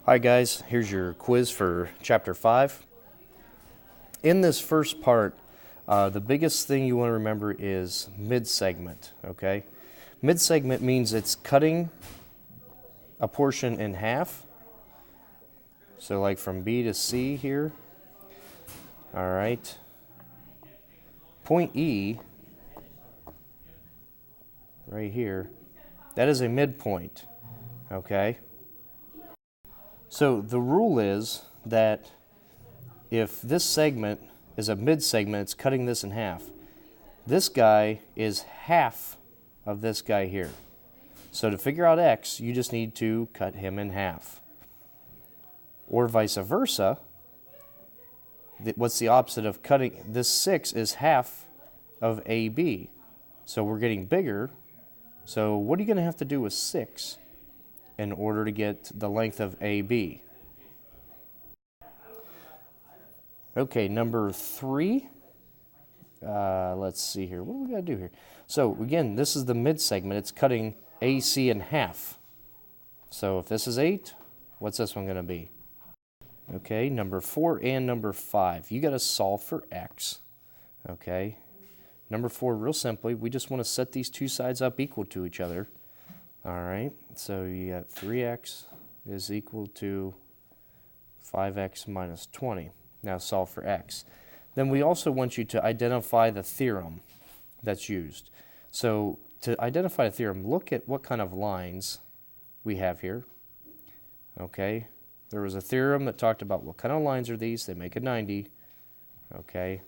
Hi guys, here's your quiz for Chapter 5. In this first part, the biggest thing you want to remember is mid-segment, okay? Mid-segment means it's cutting a portion in half. So like from B to C here. All right. Point E, right here, that is a midpoint, okay? So the rule is that if this segment is a mid-segment, it's cutting this in half. This guy is half of this guy here. So to figure out x, you just need to cut him in half. Or vice versa. What's the opposite of cutting? This 6 is half of AB. So we're getting bigger. So what are you going to have to do with 6 in order to get the length of AB? Okay, number 3. Let's see here. What do we got to do here? So again, this is the mid-segment. It's cutting AC in half. So if this is 8, what's this one going to be? Okay, number 4 and number 5. You got to solve for x. Okay. Number 4, real simply, we just want to set these two sides up equal to each other. All right, so you got 3x is equal to 5x minus 20. Now solve for x. Then we also want you to identify the theorem that's used. So to identify a theorem, look at what kind of lines we have here. Okay, there was a theorem that talked about what kind of lines are these. They make a 90. Okay,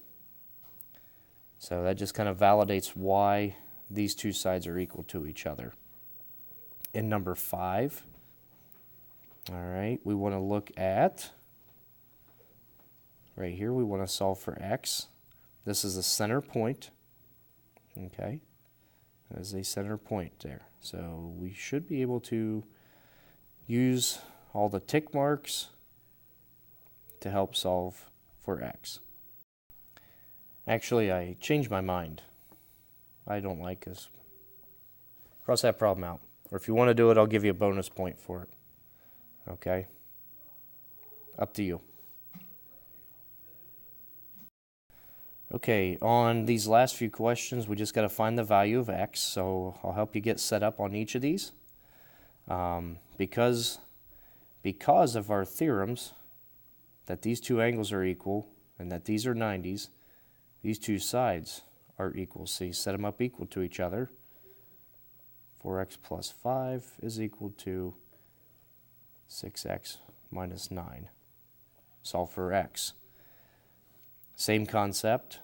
so that just kind of validates why these two sides are equal to each other. In number 5, all right, we want to look at, right here, we want to solve for x. This is the center point, okay? There's a center point there. So we should be able to use all the tick marks to help solve for x. Actually, I changed my mind. I don't like this. Cross that problem out. Or if you want to do it, I'll give you a bonus point for it. Okay? Up to you. Okay, on these last few questions, we just got to find the value of x. So I'll help you get set up on each of these. Because of our theorems that these two angles are equal and that these are 90s, these two sides are equal. So you set them up equal to each other. 4x plus 5 is equal to 6x minus 9. Solve for x. Same concept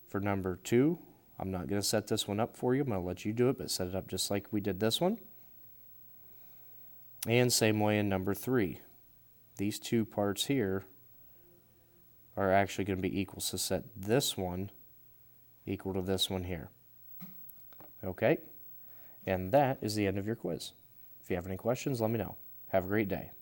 for number 2. I'm not going to set this one up for you. I'm going to let you do it, but set it up just like we did this one. And same way in number 3. These two parts here are actually going to be equal. So set this one equal to this one here. Okay? And that is the end of your quiz. If you have any questions, let me know. Have a great day.